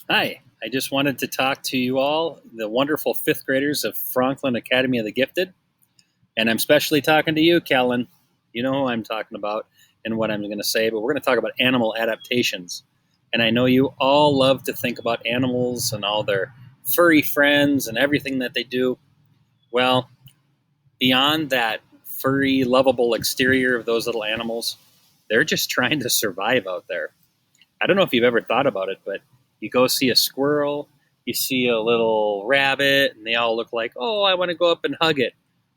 Hi, I just wanted to talk to you all, the wonderful fifth graders of Franklin Academy of the Gifted. And I'm especially talking to you, Kellen. You know who I'm talking about and what I'm going to say, but we're going to talk about animal adaptations. And I know you all love to think about animals and all their furry friends and everything that they do. Well, beyond that furry, lovable exterior of those little animals, they're just trying to survive out there. I don't know if you've ever thought about it, but you go see a squirrel, you see a little rabbit, and they all look like, oh, I want to go up and hug it.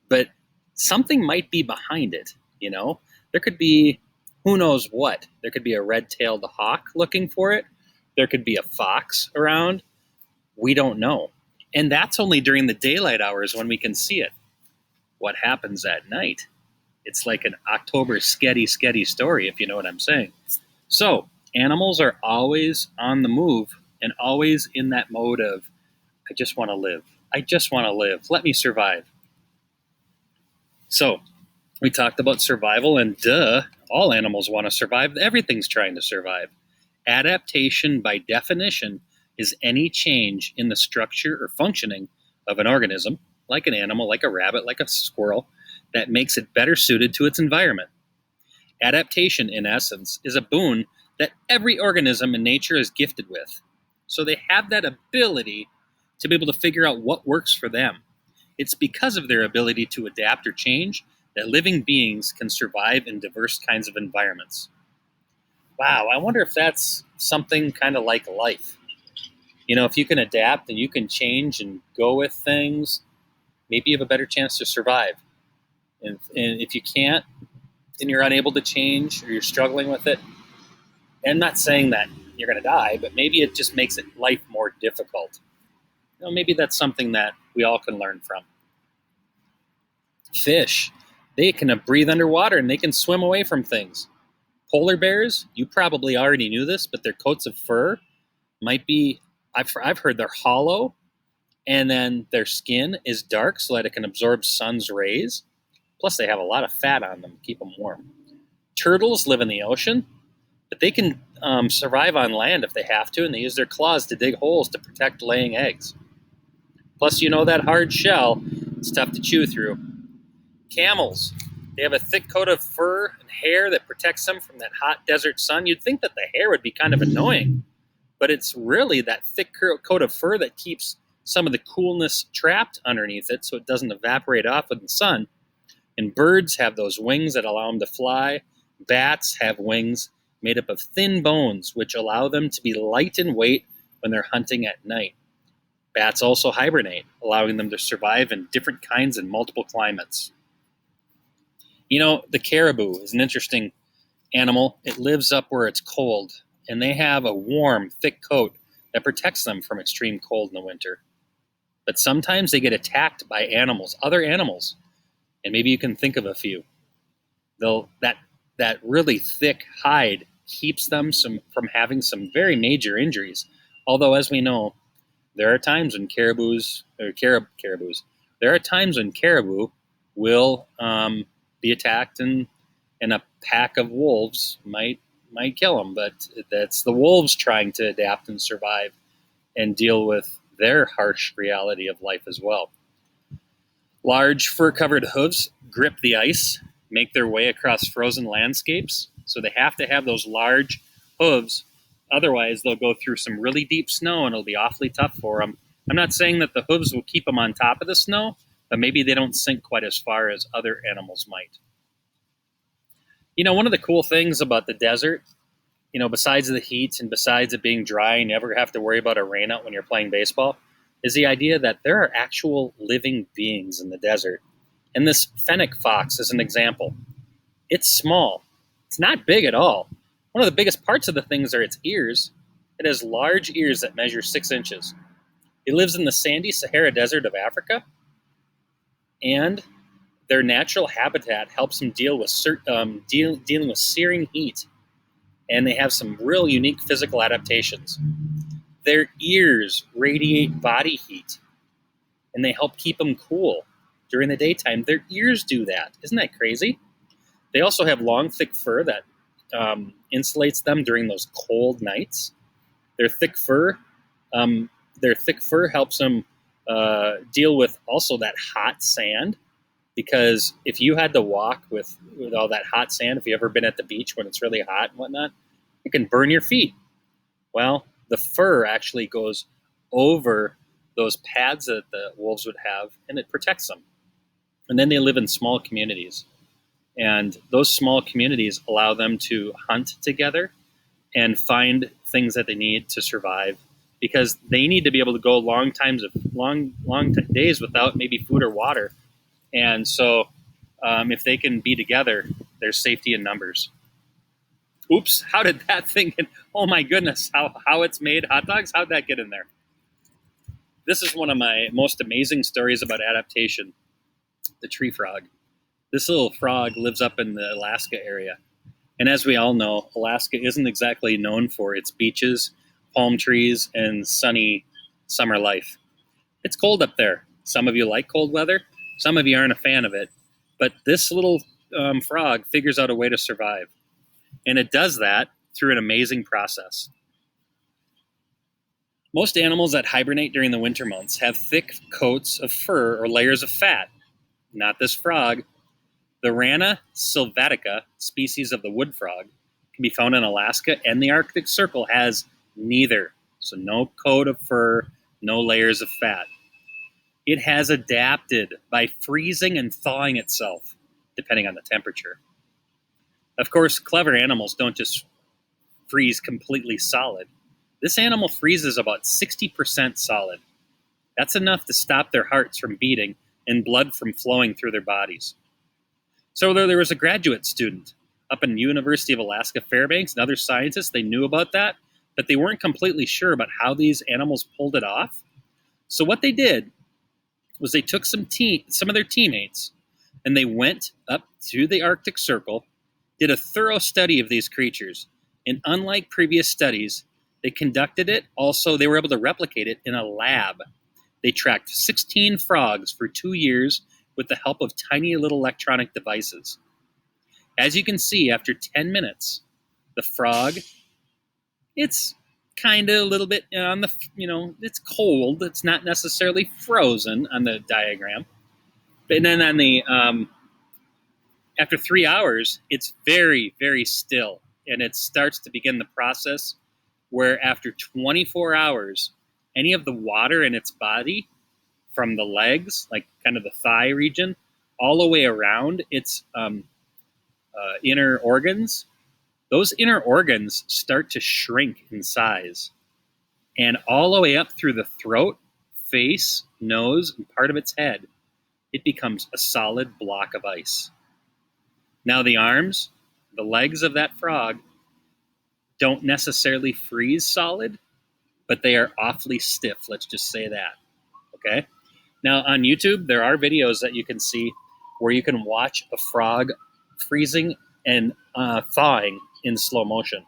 But something might be behind it, you know? There could be who knows what. There could be a red tailed hawk looking for it, there could be a fox around. We don't know. And that's only during the daylight hours when we can see it. What happens at night? It's like an October sketty story, if you know what I'm saying. So, animals are always on the move and always in that mode of, I just want to live. I just want to live. Let me survive. So, we talked about survival, and duh, all animals want to survive. Everything's trying to survive. Adaptation, by definition, is any change in the structure or functioning of an organism, like an animal, like a rabbit, like a squirrel, that makes it better suited to its environment. Adaptation, in essence, is a boon that every organism in nature is gifted with. So they have that ability to be able to figure out what works for them. It's because of their ability to adapt or change that living beings can survive in diverse kinds of environments. Wow, I wonder if that's something kind of like life. You know, if you can adapt and you can change and go with things, maybe you have a better chance to survive. And if you can't, and you're unable to change or you're struggling with it, and I'm not saying that you're going to die, but maybe it just makes life more difficult. You know, maybe that's something that we all can learn from. Fish, they can breathe underwater and they can swim away from things. Polar bears, you probably already knew this, but their coats of fur might be, I've heard they're hollow, and then their skin is dark so that it can absorb sun's rays. Plus, they have a lot of fat on them to keep them warm. Turtles live in the ocean, but they can survive on land if they have to, and they use their claws to dig holes to protect laying eggs. Plus, you know that hard shell, it's tough to chew through. Camels, they have a thick coat of fur and hair that protects them from that hot desert sun. You'd think that the hair would be kind of annoying, but it's really that thick coat of fur that keeps some of the coolness trapped underneath it so it doesn't evaporate off with the sun. And birds have those wings that allow them to fly. Bats have wings made up of thin bones, which allow them to be light in weight when they're hunting at night. Bats also hibernate, allowing them to survive in different kinds and multiple climates. You know, the caribou is an interesting animal. It lives up where it's cold, and they have a warm, thick coat that protects them from extreme cold in the winter. But sometimes they get attacked by animals, other animals, and maybe you can think of a few. They'll that really thick hide keeps them from having some very major injuries. Although, as we know, there are times when caribous, there are times when caribou will be attacked, and a pack of wolves might kill them. But that's the wolves trying to adapt and survive and deal with their harsh reality of life as well. Large fur-covered hooves grip the ice, make their way across frozen landscapes, so they have to have those large hooves. Otherwise, they'll go through some really deep snow, and it'll be awfully tough for them. I'm not saying that the hooves will keep them on top of the snow, but maybe they don't sink quite as far as other animals might. You know, one of the cool things about the desert, you know, besides the heat and besides it being dry and you never have to worry about a rainout when you're playing baseball, is the idea that there are actual living beings in the desert. And this fennec fox is an example. It's small. It's not big at all. One of the biggest parts of the things are its ears. It has large ears that measure 6 inches. It lives in the sandy Sahara Desert of Africa, and their natural habitat helps them dealing with searing heat, and they have some real unique physical adaptations. Their ears radiate body heat, and they help keep them cool during the daytime. Their ears do that. Isn't that crazy? They also have long, thick fur that insulates them during those cold nights. Their thick fur Their thick fur helps them deal with also that hot sand, because if you had to walk with all that hot sand, if you've ever been at the beach when it's really hot and whatnot, it can burn your feet. Well, the fur actually goes over those pads that the wolves would have, and it protects them. And then they live in small communities. And those small communities allow them to hunt together and find things that they need to survive, because they need to be able to go long days without maybe food or water. And so if they can be together, there's safety in numbers. Oops, how did that thing get? Oh my goodness, how it's made hot dogs? How'd that get in there? This is one of my most amazing stories about adaptation, the tree frog. This little frog lives up in the Alaska area. And as we all know, Alaska isn't exactly known for its beaches, palm trees, and sunny summer life. It's cold up there. Some of you like cold weather. Some of you aren't a fan of it. But this little frog figures out a way to survive. And it does that through an amazing process. Most animals that hibernate during the winter months have thick coats of fur or layers of fat. Not this frog. The Rana sylvatica, species of the wood frog, can be found in Alaska, and the Arctic Circle has neither. So no coat of fur, no layers of fat. It has adapted by freezing and thawing itself, depending on the temperature. Of course, clever animals don't just freeze completely solid. This animal freezes about 60% solid. That's enough to stop their hearts from beating and blood from flowing through their bodies. So there was a graduate student up in the University of Alaska Fairbanks and other scientists, they knew about that, but they weren't completely sure about how these animals pulled it off. So what they did was they took some of their teammates and they went up to the Arctic Circle, did a thorough study of these creatures, and unlike previous studies, they conducted it. Also, they were able to replicate it in a lab. They tracked 16 frogs for 2 years with the help of tiny little electronic devices. As you can see, after 10 minutes, the frog, it's kind of a little bit on the, it's cold. It's not necessarily frozen on the diagram. But then on the, after 3 hours, it's very, very still. And it starts to begin the process where after 24 hours, any of the water in its body, from the legs, like kind of the thigh region, all the way around its inner organs, those inner organs start to shrink in size. And all the way up through the throat, face, nose, and part of its head, it becomes a solid block of ice. Now the arms, the legs of that frog don't necessarily freeze solid, but they are awfully stiff, let's just say that, okay? Now, on YouTube, there are videos that you can see where you can watch a frog freezing and thawing in slow motion.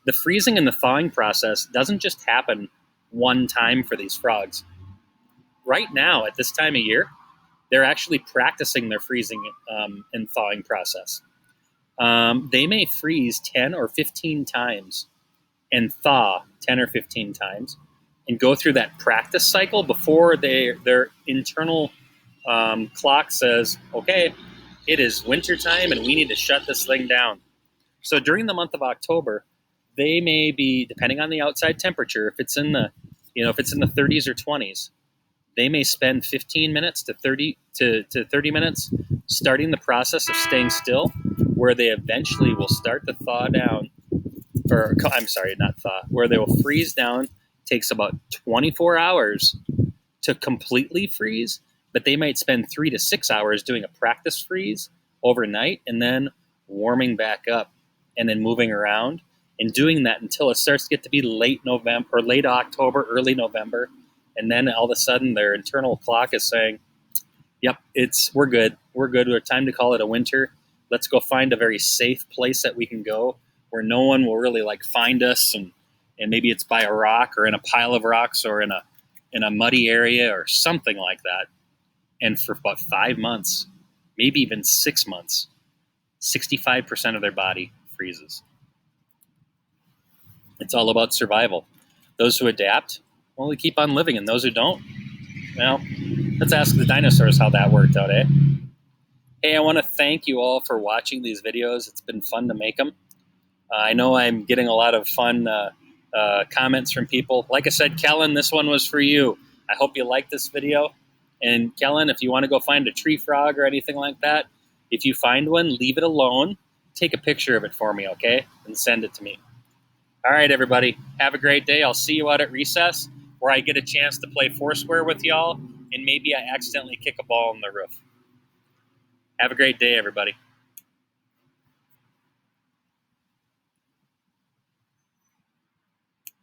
The freezing and the thawing process doesn't just happen one time for these frogs. Right now, at this time of year, they're actually practicing their freezing and thawing process. They may freeze 10 or 15 times and thaw 10 or 15 times and go through that practice cycle before their internal clock says, okay, it is winter time and we need to shut this thing down. So during the month of October, they may be, depending on the outside temperature, if it's in the 30s or 20s, they may spend 15 minutes to 30 minutes starting the process of staying still, where they eventually will start to thaw down, or I'm sorry, not thaw, where they will freeze down. Takes about 24 hours to completely freeze, but they might spend 3 to 6 hours doing a practice freeze overnight and then warming back up and then moving around and doing that until it starts to get to be late November or late October, early November. And then all of a sudden their internal clock is saying, yep, we're good. We're good. It's time to call it a winter. Let's go find a very safe place that we can go where no one will really find us, and maybe it's by a rock or in a pile of rocks or in a muddy area or something like that. And for about 5 months, maybe even 6 months, 65% of their body freezes. It's all about survival. Those who adapt, well, they keep on living, and those who don't, well, let's ask the dinosaurs how that worked out, eh? Hey, I want to thank you all for watching these videos. It's been fun to make them. I know I'm getting a lot of fun comments from people. Like I said, Kellen, this one was for you. I hope you liked this video. And Kellen, if you want to go find a tree frog or anything like that, if you find one, leave it alone. Take a picture of it for me, okay? And send it to me. All right, everybody. Have a great day. I'll see you out at recess where I get a chance to play Foursquare with y'all, and maybe I accidentally kick a ball in the roof. Have a great day, everybody.